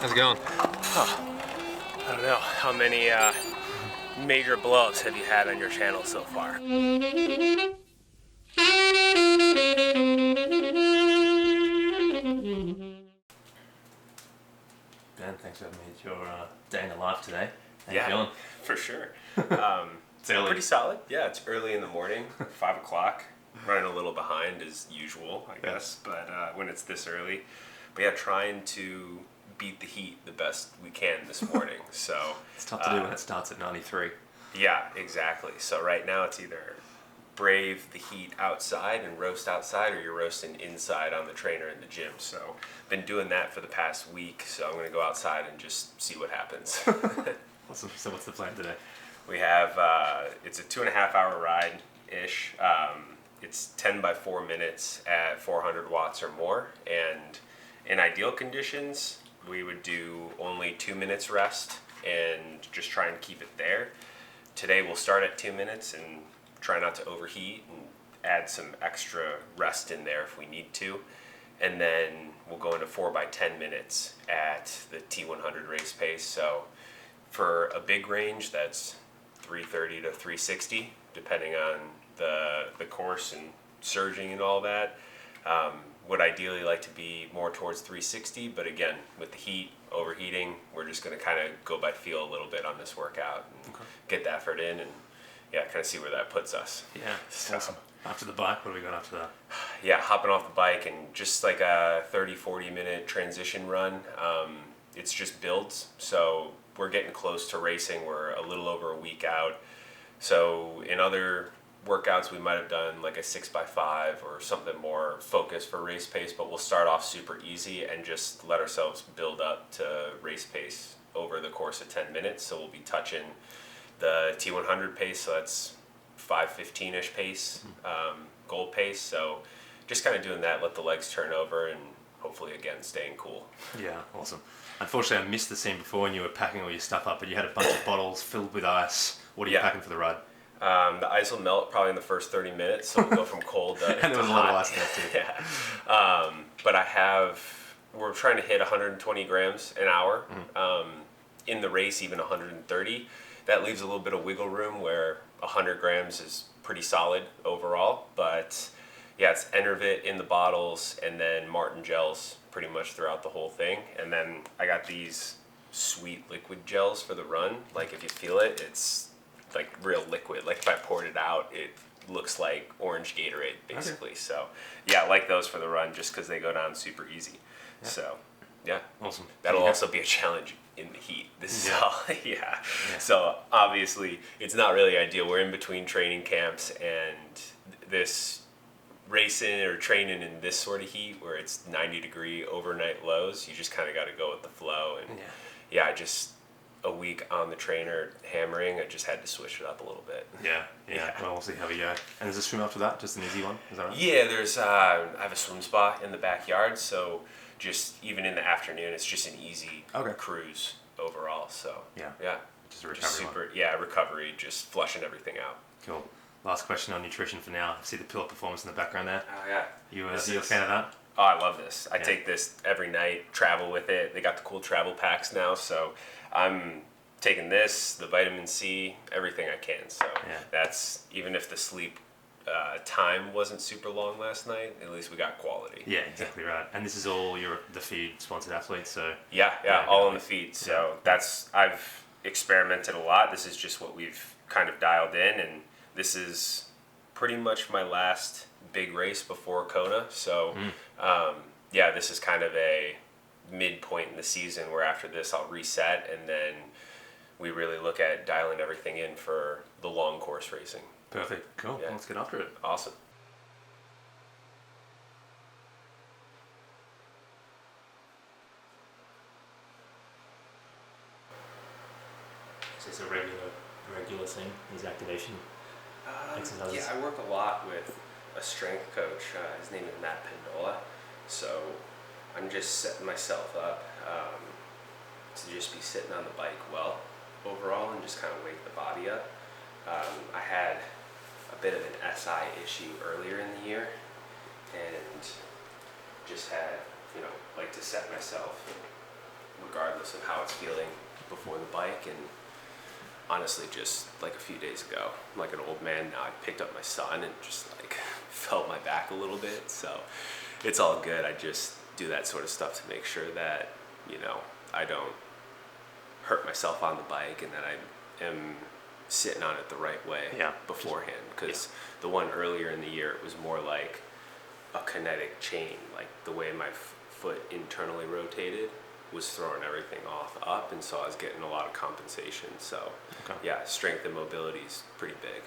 How's it going? I don't know. How many major blow-ups have you had on your channel so far? Ben, thanks for having me at your day in the life today. How you Yeah, feeling? for sure. It's early. Pretty solid. Yeah, it's early in the morning, 5 o'clock. Running a little behind as usual, I guess, but when it's this early. But yeah, trying to beat the heat the best we can this morning. So It's tough to do when it starts at 93. yeah, exactly. So right now it's either brave the heat outside and roast outside, or you're roasting inside on the trainer in the gym. So been doing that for the past week. So I'm gonna go outside and just see what happens. Awesome. So what's the plan today? We have it's a 2.5 hour ride ish. It's 10 by 4 minutes at 400 watts or more, and in ideal conditions we would do only 2 minutes rest and just try and keep it there. Today we'll start at 2 minutes and try not to overheat and add some extra rest in there if we need to, and then we'll go into 4 by 10 minutes at the T100 race pace. So for a big range, that's 330 to 360, depending on the course and surging and all that. Would ideally like to be more towards 360, but again, with the heat, overheating, we're just going to kind of go by feel a little bit on this workout and get the effort in and yeah, kind of see where that puts us. Yeah, So, awesome. After the bike, what do we got after that? yeah, hopping off the bike and just like a 30-40 minute transition run. It's just builds, so we're getting close to racing. We're a little over a week out. So in other workouts, we might have done like a 6x5 or something more focused for race pace, but we'll start off super easy and just let ourselves build up to race pace over the course of 10 minutes. So we'll be touching the T100 pace, so that's 5:15-ish pace, goal pace. So just kind of doing that, let the legs turn over, and hopefully again staying cool. Yeah, awesome. Unfortunately, I missed the scene before when you were packing all your stuff up, but you had a bunch of bottles filled with ice. What are you Yeah. packing for the ride? The ice will melt probably in the first 30 minutes, so we'll go from cold to And there was to a lot of hot. ice there too. Yeah. But we're trying to hit 120 grams an hour. In the race, even 130. That leaves a little bit of wiggle room where 100 grams is pretty solid overall. But yeah, it's Enervit in the bottles and then Martin gels pretty much throughout the whole thing. And then I got these sweet liquid gels for the run. Like if you feel it, it's like real liquid. Like if I poured it out, it looks like orange Gatorade basically. So yeah, I like those for the run just because they go down super easy. So yeah, Awesome. that'll Yeah. also be a challenge in the heat. This is Yeah. all, yeah. So obviously it's not really ideal. We're in between training camps, and this racing or training in this sort of heat where it's 90-degree overnight lows, you just kind of got to go with the flow. And yeah, I just a week on the trainer hammering, I just had to switch it up a little bit. Yeah. Yeah. Well, we'll see how we go. And there's a swim after that, just an easy one, is that right? Yeah, there's I have a swim spot in the backyard, so just even in the afternoon, it's just an easy cruise overall. So Yeah. yeah, Just a recovery one. recovery, just flushing everything out. Cool. Last question on nutrition for now. I see the Pillar Performance in the background there. Oh yeah, You a fan of that? Oh, I love this. I take this every night, travel with it. They got the cool travel packs now, so I'm taking this, the vitamin C, everything I can. So that's, even if the sleep time wasn't super long last night, at least we got quality. Yeah, exactly right. And this is all the feed sponsored athletes, so Yeah, all on the feed. So I've experimented a lot. This is just what we've kind of dialed in, and this is pretty much my last big race before Kona. So this is kind of a midpoint in the season where after this I'll reset, and then we really look at dialing everything in for the long course racing. perfect. Cool. Yeah. Let's get after it. Awesome. Is this a regular thing, these activation exercises? Yeah, I work a lot with a strength coach. His name is Matt Pindola. So I'm just setting myself up to just be sitting on the bike well overall and just kind of wake the body up. I had a bit of an SI issue earlier in the year and just had, like to set myself regardless regardless of how it's feeling before the bike. And honestly, just like a few days ago, I'm like an old man now. I picked up my son and just like felt my back a little bit. So it's all good. I just do that sort of stuff to make sure that, you know, I don't hurt myself on the bike and that I am sitting on it the right way beforehand. Because the one earlier in the year, it was more like a kinetic chain, like the way my foot internally rotated was throwing everything up, and so I was getting a lot of compensation. So yeah, strength and mobility is pretty big.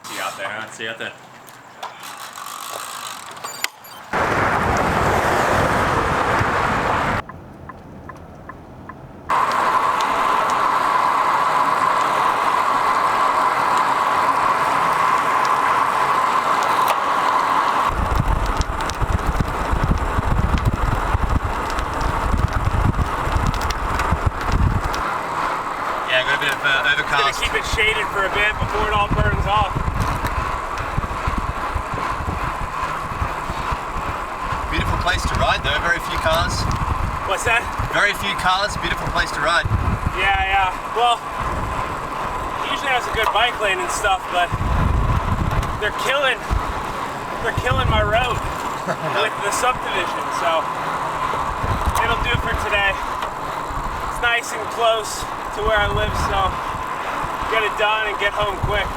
See you out there. All right, see you out there. Gonna keep it shaded for a bit before it all burns off. Beautiful place to ride though, very few cars. What's that? Very few cars, beautiful place to ride. Yeah. Well, usually has a good bike lane and stuff, but they're killing my road with the subdivision, so it'll do for today. It's nice and close to where I live, so get it done and get home quick.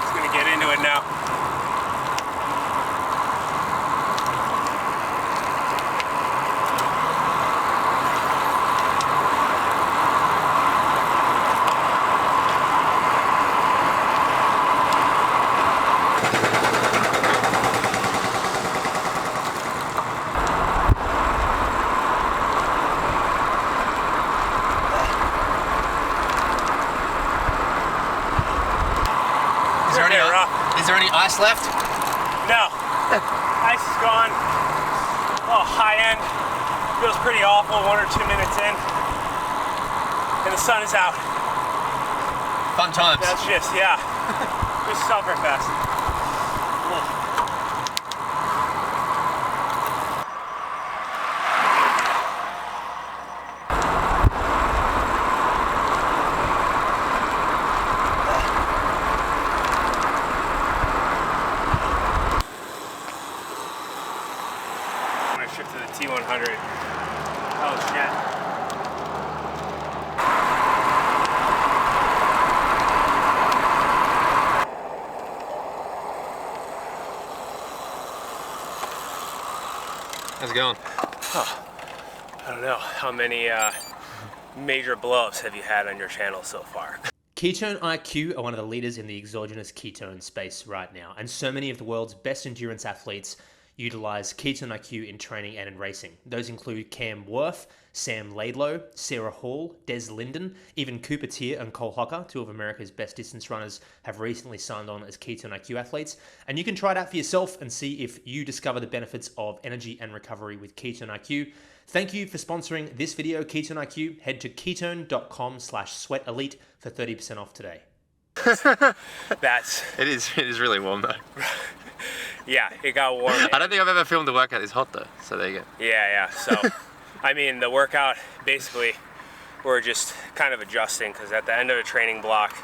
Just gonna get into it now. Is there any ice left? No. Ice is gone. Oh, high end. Feels pretty awful 1 or 2 minutes in. And the sun is out. Fun times. That's just, yeah. Just Summerfest. Shift to the T100. Oh shit. How's it going? Oh, I don't know. How many major blow-ups have you had on your channel so far? Ketone IQ are one of the leaders in the exogenous ketone space right now, and so many of the world's best endurance athletes utilize Ketone IQ in training and in racing. Those include Cam Worth, Sam Laidlow, Sarah Hall, Des Linden, even Cooper Tier and Cole Hocker, two of America's best distance runners, have recently signed on as Ketone IQ athletes. And you can try it out for yourself and see if you discover the benefits of energy and recovery with Ketone IQ. Thank you for sponsoring this video, Ketone IQ. Head to ketone.com/sweatelite for 30% off today. It is really warm though. Yeah, it got warm. I don't think I've ever filmed a workout this hot though, so there you go. Yeah. So, I mean, the workout, basically, we're just kind of adjusting because at the end of a training block,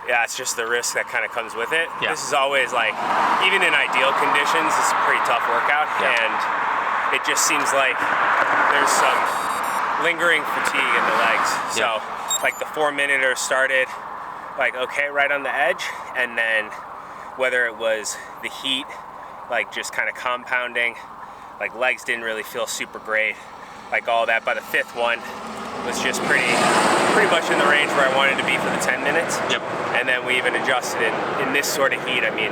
yeah, it's just the risk that kind of comes with it. Yeah. This is always like, even in ideal conditions, it's a pretty tough workout. Yeah. And it just seems like there's some lingering fatigue in the legs. So, like the 4-minute started, like, okay, right on the edge, and then whether it was the heat, like just kind of compounding, like legs didn't really feel super great, like all that. By the 5th one was just pretty much in the range where I wanted to be for the 10 minutes. Yep. And then we even adjusted it in this sort of heat. I mean,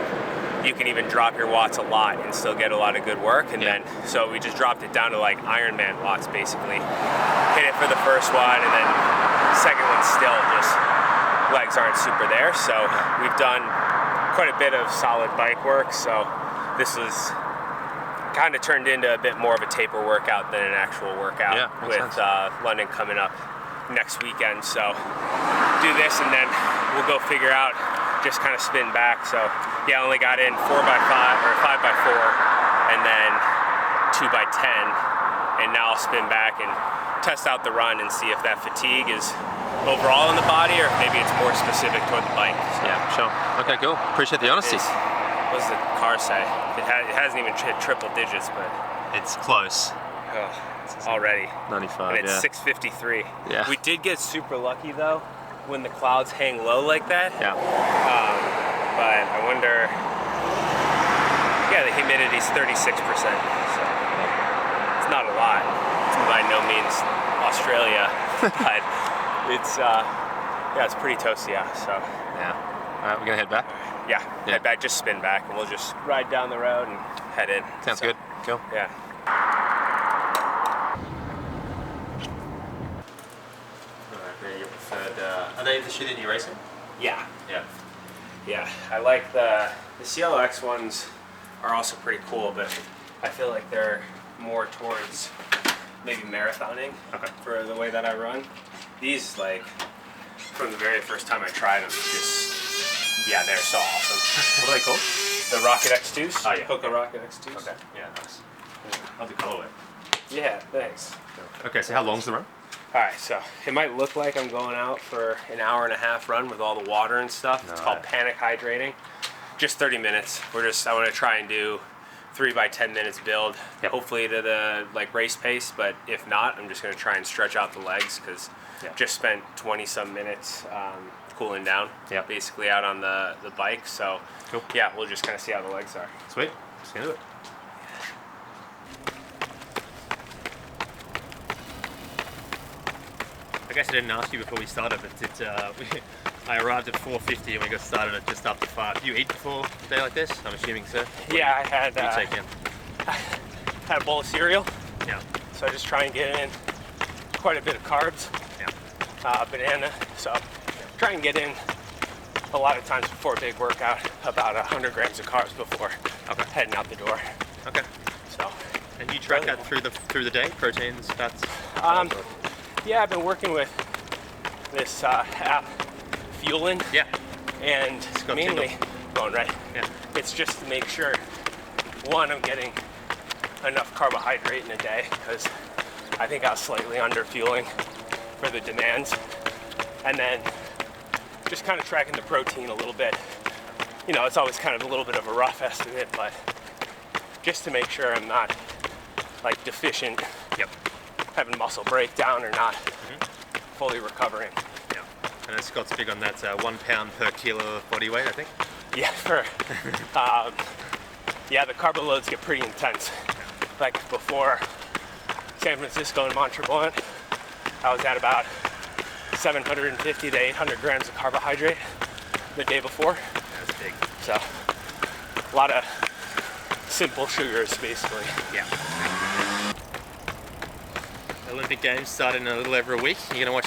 you can even drop your watts a lot and still get a lot of good work. And then, so we just dropped it down to like Ironman watts basically. Hit it for the first one, and then second one still just legs aren't super there. So we've done quite a bit of solid bike work, so this was kind of turned into a bit more of a taper workout than an actual workout. Yeah, makes with sense. London coming up next weekend. So do this and then we'll go figure out, just kind of spin back. So yeah, I only got in 4x5 or 5x4 and then 2x10, and now I'll spin back and test out the run and see if that fatigue is overall in the body or if maybe it's more specific toward the bike. So Yeah, sure. Okay, cool. Appreciate the honesty. what does the car say? It hasn't even hit triple digits, but It's close. already. 95, And it's yeah. 6:53. Yeah. We did get super lucky though when the clouds hang low like that. Yeah. But I wonder. Yeah, the humidity's 36%. So it's not a lot. It's by no means Australia, but it's pretty toasty out. So Yeah. All right, we're gonna head back. yeah, Yeah. head back, just spin back, and we'll just ride down the road and head in. Sounds So, good. Cool. Yeah. Alright, they're your preferred. Are they the shit that you're racing? Yeah. Yeah. Yeah, I like the CLX ones are also pretty cool, but I feel like they're more towards maybe marathoning for the way that I run. These, like, from the very first time I tried them, just, yeah, they're so awesome. What are they called? The Rocket X2s? Oh, yeah. Hoka Rocket X2s? Okay. Yeah, nice. Love the colorway. Yeah, thanks. Okay, so how long's the run? Alright, so it might look like I'm going out for an hour and a half run with all the water and stuff. It's called panic hydrating. Just 30 minutes. I want to try and do 3x10 minutes build, Yep. hopefully to the race pace, but if not, I'm just going to try and stretch out the legs because just spent 20 some minutes cooling down, Yep. basically out on the bike. So Cool. yeah, we'll just kind of see how the legs are. Sweet. Just gonna do it. I guess I didn't ask you before we started, but I arrived at 4:50 and we got started at just after 5. Do you eat before a day like this? I'm assuming so. Yeah, I had What do you take in? had a bowl of cereal, Yeah. so I just try and get in quite a bit of carbs. Yeah. Banana. So try and get in a lot of times before a big workout, about 100 grams of carbs before heading out the door. Okay. So And you track that through the day? Proteins, fats? yeah, I've been working with this app, Fuelin', Yeah. and got mainly Kindle. going right. Yeah. It's just to make sure, one, I'm getting enough carbohydrate in a day because I think I was slightly under fueling for the demands, and then just kind of tracking the protein a little bit. You know, it's always kind of a little bit of a rough estimate, but just to make sure I'm not like deficient, Yep. having muscle breakdown or not fully recovering. Yeah. And Scott's big on that 1 pound per kilo of body weight, I think. Yeah, yeah, the carbo loads get pretty intense. Like before San Francisco and Mont Tremblant, I was at about 750 to 800 grams of carbohydrate the day before. That's big. So a lot of simple sugars, basically. Yeah. Olympic Games started in a little over a week. You're gonna watch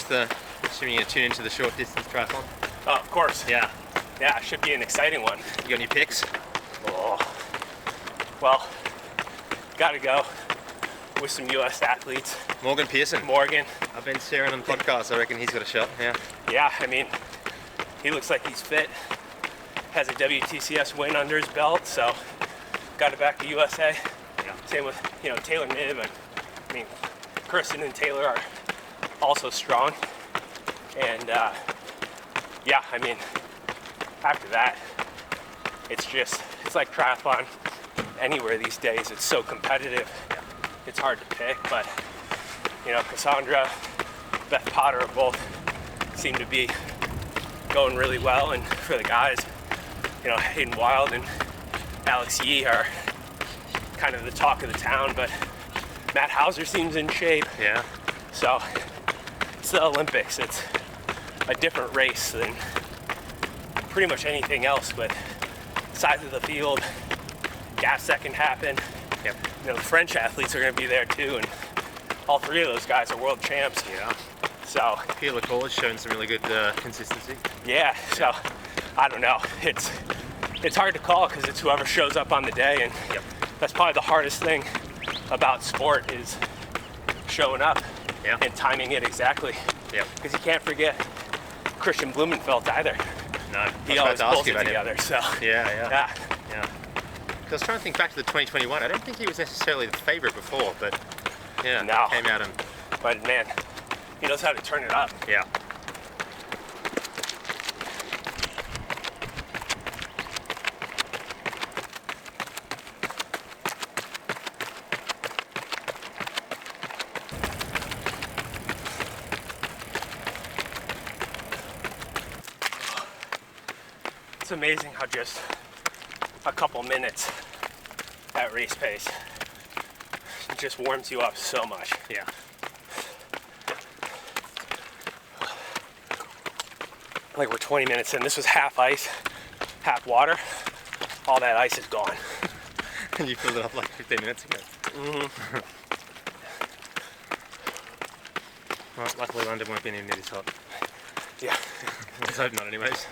assuming you're gonna tune into the short distance triathlon. Oh, of course. Yeah. Yeah, it should be an exciting one. You got any picks? Oh. Well, gotta go with some U.S. athletes. Morgan Pearson. Morgan. I've been sharing on the podcast. I reckon he's got a shot. Yeah. Yeah, I mean, he looks like he's fit. Has a WTCS win under his belt, so got it back to USA. Yeah. Same with, Taylor Nibb, and I mean, Kirsten and Taylor are also strong. And yeah, I mean, after that, it's like triathlon anywhere these days. It's so competitive. It's hard to pick, but Cassandra, Beth Potter both seem to be going really well, and for the guys, Hayden Wild and Alex Yee are kind of the talk of the town, but Matt Hauser seems in shape. Yeah. So it's the Olympics. It's a different race than pretty much anything else, but size of the field, gaps that can happen. Yep. The French athletes are going to be there too, and all three of those guys are world champs. Yeah. So Pierre Lecole has shown some really good consistency. yeah, so I don't know. It's it's hard to call because it's whoever shows up on the day, and that's probably the hardest thing about sport is showing up and timing it exactly. Yeah. Because you can't forget Christian Blumenfeld either. No. He always pulls it together. So Yeah. I was trying to think back to the 2021. I don't think he was necessarily the favorite before, but No. came out and But man, he knows how to turn it up. yeah. It's amazing how just a couple minutes at race pace just warms you up so much. Yeah. Like we're 20 minutes in. This was half ice, half water. All that ice is gone. And you filled it up like 15 minutes ago. Well, luckily London won't be nearly as hot. Yeah. Let's hope not anyways.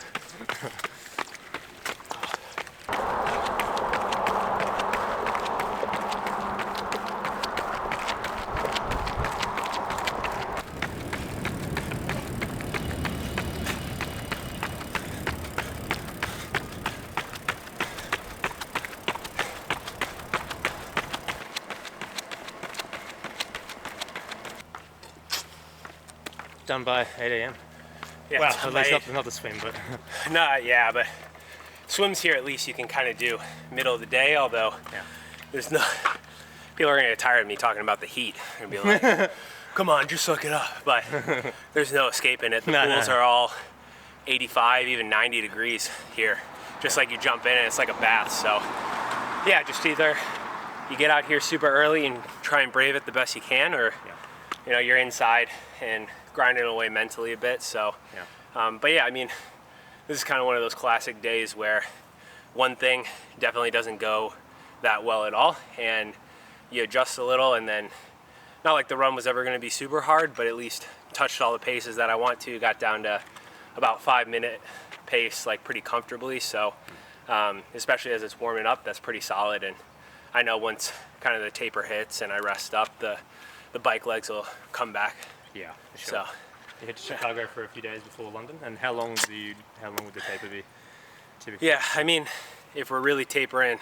Done by 8 a.m. Yeah, Well, it's at least late. not the swim, but But swims here at least you can kind of do middle of the day, although there's no, people are gonna get tired of me talking about the heat and be like, come on, just suck it up. But there's no escaping it. The pools are all 85, even 90 degrees here. Just like you jump in and it's like a bath. So yeah, just either you get out here super early and try and brave it the best you can, or you know, you're inside and grinding away mentally a bit. So but yeah, I mean, this is kind of one of those classic days where one thing definitely doesn't go that well at all, and you adjust a little, and then not like the run was ever going to be super hard, but at least touched all the paces that I want to, got down to about 5-minute pace like pretty comfortably. So especially as it's warming up, that's pretty solid. And I know once kind of the taper hits and I rest up, the bike legs will come back. yeah, for sure. So You hit Chicago for a few days before London, and how long would the taper be? Typically? yeah, I mean, if we're really tapering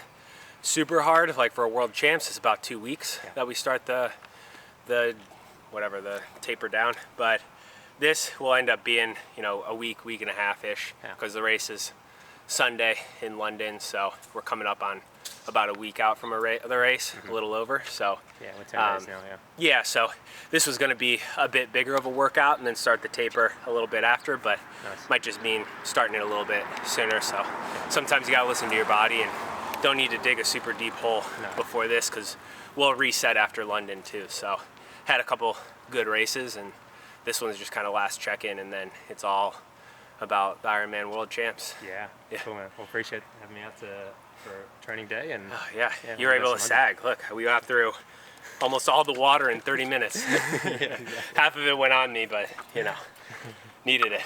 super hard, like for a world champs, it's about 2 weeks that we start the taper down. But this will end up being, you know, a week and a half-ish, because the race is Sunday in London, so we're coming up on about a week out from the race, a little over. So Yeah, we're 10 days now. yeah, so this was going to be a bit bigger of a workout and then start the taper a little bit after, but might just mean starting it a little bit sooner. So sometimes you got to listen to your body, and don't need to dig a super deep hole before this, because we'll reset after London too. So had a couple good races, and this one's just kind of last check-in, and then it's all about the Ironman World Champs. Yeah. Cool, man. Well, appreciate having me out for training day, and You were able to sag. Look, we got through almost all the water in 30 minutes. Half of it went on me, but you know, needed it.